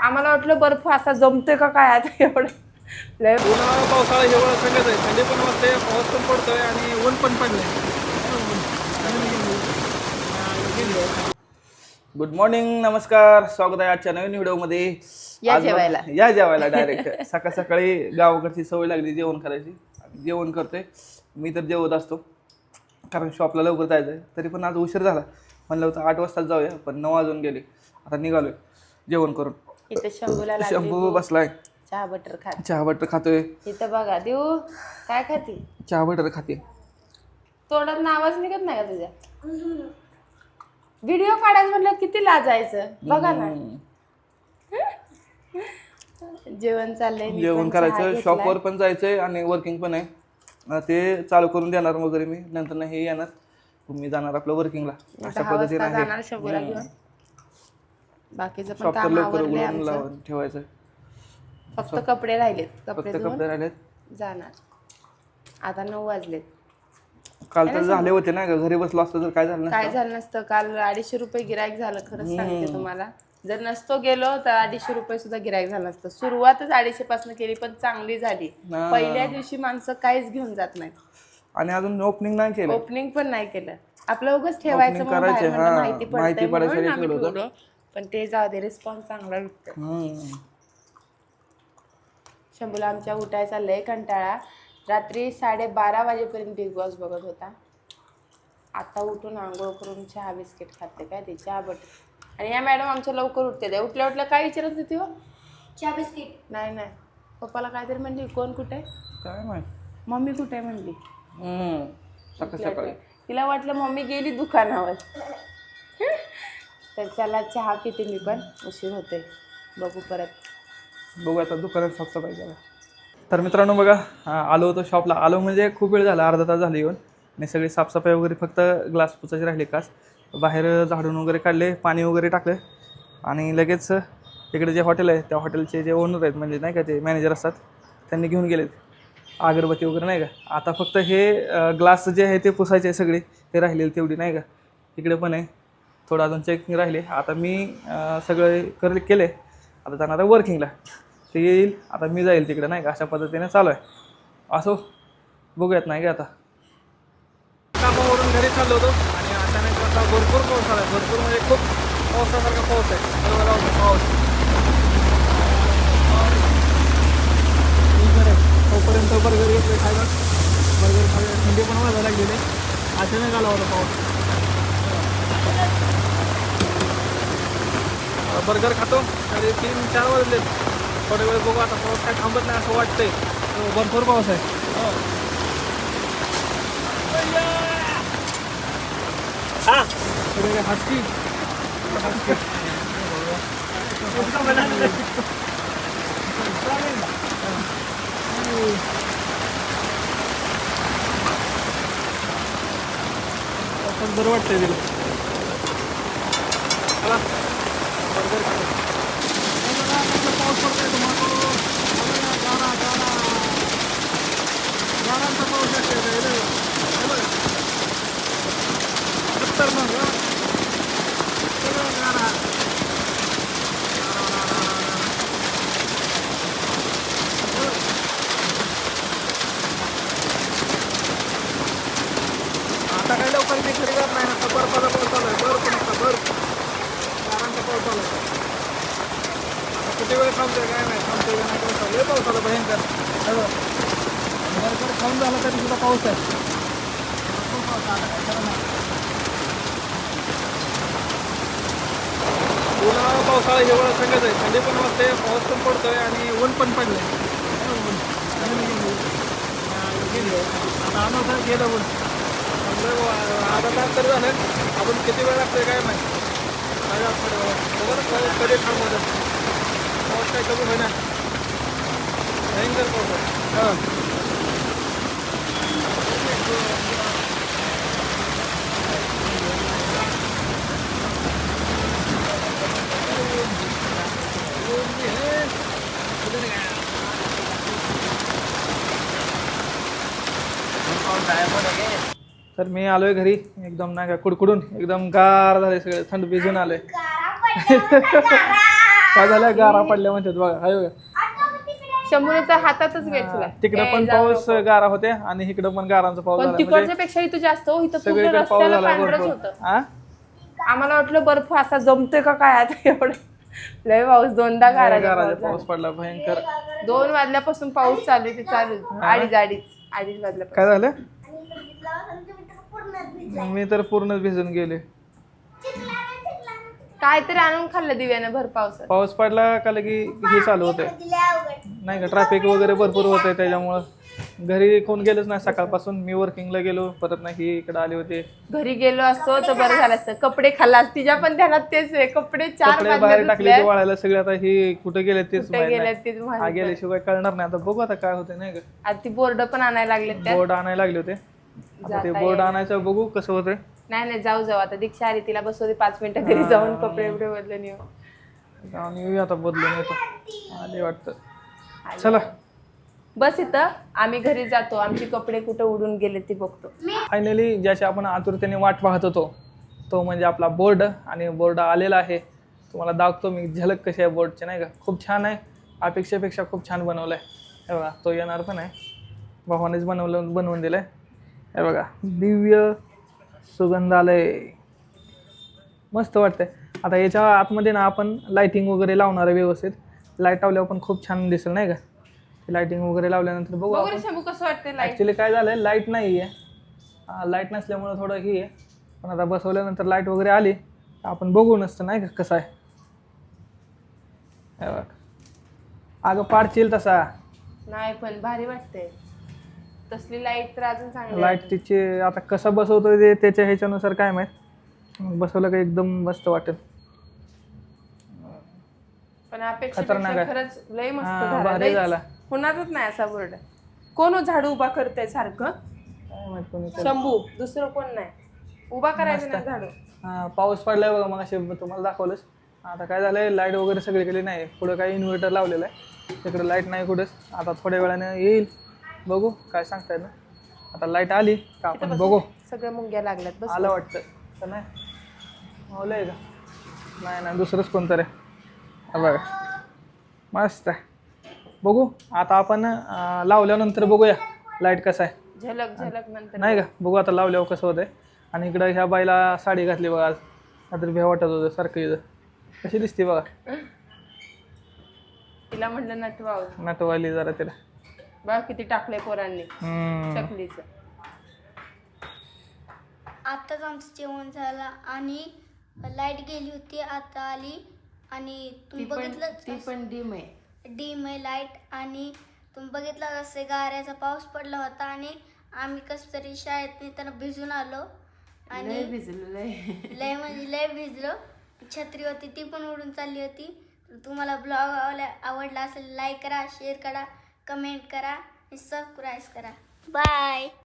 आम्हाला वाटलं बर्फ असा जमतोय का काय आता एवढं लय उन्हाळा पावसाळा हिवाळा सगळंच आहे. थंडी पण वाजते, पाऊस पण पडतोय आणि ऊन पण पडलंय. गुड मॉर्निंग, नमस्कार, स्वागत आहे आजच्या नवीन व्हिडिओमध्ये. या जेवायला. या जेवायला डायरेक्ट सकाळ सकाळी गावाकडची सवय लागली जेवण करायची. जेवण करतोय मी तर जेवत असतो कारण शॉपला लवकर जायचं आहे. तरी पण आज उशीर झाला, म्हणलं होतं 8 वाजता जाऊया पण 9 वाजून गेले. आता निघालोय जेवण करून. इथे शंभूला लागली शंभू भूक. बसलाय चहा बटर खात. चहा बटर खातोय. इथं बघा देऊ काय खाते. चहा बटर खाते. तोंडात आवाज निघत नाही का तुझ्या. व्हिडिओ काढायचं म्हटलं किती लाजायचं बघा ना. जेवण चाललंय, मी जेवण पण चहा करायचं, घेतलाय. शॉपवर पण जायचंय आणि वर्किंग पण आहे. ते चालू करून देणार वगैरे मी नंतर नाही हे येणार, मी जाणार आपलं वर्किंगला. अशा 10 पद्धतीने वाजता जाणार आहे. शंभूला घेऊन. बाकीचं पण शॉप तर काम लवकर आवरलंय उघडून आमचं. लावून ठेवायचं. फक्त कपडे राहिलेत, फक्त कपडे कपडे धुवून राहिलेत. जाणार. आता 9 वाजलेत. काल तर झाले होते ना ग, घरी बसलो असतो तर काय झालं काय नसतं. झालं नसतं. काल 250 रुपये गिराईक झालं, खरंच सांगते तुम्हाला. जर नसतो गेलो तर 250 रुपये सुद्धा गिराईक झालं नसतं. सुरुवातच 250 पासून केली पण चांगली झाली. पहिल्या दिवशी माणसं काहीच घेऊन जात नाहीत आणि अजून ओपनिंग नाही केलं. ओपनिंग पण नाही केलं. आपलं उगाच ठेवायचं Opening म्हणून करायचे, बाहेर म्हणलं हा. माहिती माहिती पडते म्हणून पडायसाठी आम्ही ठेवलं होतं. ठेवलं. पण ते जाऊ दे, रिस्पॉन्स चांगला भेटतो. शंभूला आमच्या उठायचा लय कंटाळा. रात्री 12:30 वाजेपर्यंत बिग बॉस बघत होता. आता उठून आंघोळ करून चहा बिस्किट खाते. काय ते चहा बटर. आणि या मॅडम आमच्या लवकर उठते. ते उठल्या उठल्या काय विचारत होती हो. चहा बिस्किट नाही नाही. पप्पाला काहीतरी म्हणली, कोण कुठे काय माहिती, मम्मी कुठे म्हणली. सकाळी सकाळी तिला वाटलं मम्मी गेली दुकानावर. तर चला चहा पिते मी पण, उशीर होते. बघू परत. बघू आता दुकानात साफसफाई करा. तर मित्रांनो बघा, आलो होतो शॉपला. आलो म्हणजे खूप वेळ झाला, अर्धा तास झाली येऊन. आणि सगळी साफसफाई वगैरे, फक्त ग्लास पुसायचे राहिले. कास बाहेर झाडून वगैरे काढले, पाणी वगैरे टाकले आणि लगेच इकडे जे हॉटेल आहे त्या हॉटेलचे जे ओनर आहेत, म्हणजे नाही का ते मॅनेजर असतात, त्यांनी घेऊन गेलेत अगरबत्ती वगैरे नाही का. आता फक्त हे ग्लास जे आहे ते पुसायचे आहे सगळे, ते राहिलेले तेवढी नाही का. इकडे पण आहे थोडं अजून चेकिंग राहिले. आता मी सगळे केले. आता जाणार आहे वर्किंगला. ते येईल, आता मी जाईल तिकडे नाही का. अशा पद्धतीने चालू आहे. असो, बघूयात नाही का. आता कामावरून घरी चाललो होतो आणि अचानक असा भरपूर पाऊस आला. भरपूर म्हणजे खूप पावसासारखा पाऊस आहे. पाऊस तोपर्यंत बर्गर घेतले खायला. बर्गर खायला थंडी पण वाजायला लागलेले. अचानक आला होता पाऊस. बर्गर खातो तरी 3-4 वाजले. थोडे वेळ बघू आता. पाऊस काय थांबत नाही असं वाटतंय. भरपूर पाऊस आहे. हस्की बरं वाटतंय तिला. चला बर्गर खातो. पाऊस पडतोय तुम्हाला. गारांचा पाऊस येतोय. आता काही लवकर मी घरी जात नाही ना. बर्फाचा पाऊस चालू आहे. बर्फ नसता बर्फ. गारांचा पाऊस चालू आहे. आता किती वेळ थांबतोय काय नाही. थांबतोय का नाही पाऊस चालू आहे. पाऊस आला भयंकर. बरोबर खाऊन झाला तरी सुद्धा पाऊस आहे. उन्हाळा पावसाळा हिवाळा सगळंच आहे. थंडी पण वाजते, पाऊस पण पडतोय आणि ऊन पण पडलंय. आता आम्हाला गेलं ऊन. अर्धा तास तरी झालं. आपण किती वेळ लागतोय काय माहिती. कधी थांबवतात. पाऊस काय कमी होईना. भयंकर पाऊस आहे. तर मी आलोय घरी. एकदम नाही का कुडकुडून एकदम गार झाले सगळे. थंड भिजून आलोय. काय झालं गारा पडल्या म्हणतात बघा हाय बघा. शंभूने तर हातातच वेचला. तिकडे पण पाऊस गारा होते आणि इकडं पण गारांचा पाऊस पण झाला तिकडच्या पेक्षा इथं जास्त हो. इथं पूर्ण सगळीकडे पाऊस रस्त्याला झाला पांढरच भरपूर. होतं. हा आम्हाला वाटलं बर्फ असा जमतोय का काय आता एवढं. लय पाऊस, दोनदा गाराचा गाराचा पाऊस पाऊस पडला भयंकर. झाला. 2 वाजल्यापासून पाऊस चालू आहे. ते चालू अडीच वाजल्यापासून. काय झालं मी तर पूर्णच भिजून गेले. काहीतरी आणून खाल्लं दिव्यानं भर पावसात. पाऊस पडला का लगी हे चालू होते नाही का, ट्रॅफिक वगैरे भरपूर होतंय त्याच्यामुळं घरी कोण गेलंच नाही सकाळपासून. मी वर्किंगला गेलो, परत नाही इकडे आले होते. घरी गेलो असतो तर बरं झालं असतं. कपडे खाल्लास, तिच्या पण ध्यानात तेच आहे. कपडे 4 कपडे बाहेर टाकले ते वाळायला सगळे. आता हे कुठे गेले तेच माहित गेले नाही. तेच हा गेल्याशिवाय कळणार नाही. आता बघू आता काय होते नाही का. आता ती बोर्ड पण आणायला लागले त्या. बोर्ड आणायला लागले होते. आता ते बोर्ड आणायचं बघू कसं होतंय. नाही जाऊ आता दीक्षा आली, तिला बसवते 5 मिनिटं घरी जाऊन कपडे एवढे बदलून येऊ. जाऊन येऊया आता बदलून येतो आले वाटतं. चला बस इथं आम्ही घरी जातो. आमचे कपडे कुठं उडून गेले ते बघतो. फायनली ज्याची आपण आतुरतेने वाट पाहत होतो तो म्हणजे आपला बोर्ड. आणि बोर्ड आलेला आहे. तुम्हाला दाखवतो मी झलक कशी आहे बोर्डची नाही का. खूप छान आहे. अपेक्षेपेक्षा खूप छान बनवलं आहे. हे बघा तो येणार पण आहे. भावानेच बनवून दिलं आहे. हे बघा दिव्य सुगंधालय मस्त वाटतंय. आता याच्या आतमध्ये ना आपण लाइटिंग वगैरे लावणार आहे व्यवस्थित. लाईट लावल्यावर पण खूप छान दिसेल नाही का. लाइटिंग वगैरे लावल्यानंतर बघू आपण. शंभू कसं वाटतंय लाईट. ॲक्च्युली काय झालंय लाईट नाही आहे. लाईट नसल्यामुळे थोडं ही आहे. पण आता बसवल्यानंतर लाईट वगैरे आली आपण बघू नसतं नाही का कसं आहे. हे बघ अगं पाडशील तसा नाही पण भारी वाटतंय. तसली लाईट तर अजून चांगली. लाईट तिची आता कसं बसवतो ते त्याच्या ह्याच्यानुसार काय माहित. बसवलं का एकदम मस्त वाटेल. पण अपेक्षा खरंच लय मस्त भारी झाला. होणारच नाही असा बोर्ड. कोण झाडू उभा करतंय सारखं. काय माहित कोणी शंभू दुसरं कोण नाही उभा करायचं नाही झाडू. पाऊस पडलाय बघा मग असे तुम्हाला दाखवलंच. आता काय झालंय लाईट वगैरे सगळीकडे नाही. पुढं काही इन्व्हर्टर लावलेलं आहे. तिकडे लाईट नाही कुठंच. आता थोड्या वेळाने येईल बघू काय सांगताय ना. आता लाईट आली का आपण बघू. सगळ्या मुंग्या लागल्यात. बस आलं वाटतं तर नाही मावलंय का. नाही दुसरंच कोणतं रे. बघा मस्त आहे. बघू आता आपण लावल्यानंतर बघूया लाईट कसं आहे. झलक नंतर नाही का बघू आता लावल्यावर कसं होतंय. आणि इकडं ह्या बाईला साडी घातली बघा आज. रात्री भ्या वाटत होतं सारखं इथं. कशी दिसते बघा. तिला म्हटलं नटवाली जरा तिला. बघा किती टाकलंय पोरांनी चकलीचं. आताच आमचं जेवण झालं आणि लाईट गेली होती आता आली. आणि तुम्ही बघितलं ती पण डिम आहे. डीम आहे लाईट. आणि तुम्ही बघितलं असे गाऱ्याचा पाऊस पडला होता आणि आम्ही कसं तरी शाळेत येताना भिजून आलो. आणि लय म्हणजे लय भिजलो. छत्री होती ती पण उडून चालली होती. तुम्हाला ब्लॉग आवडला असेल लाईक करा, शेअर करा, कमेंट करा आणि सबस्क्राईब करा. बाय.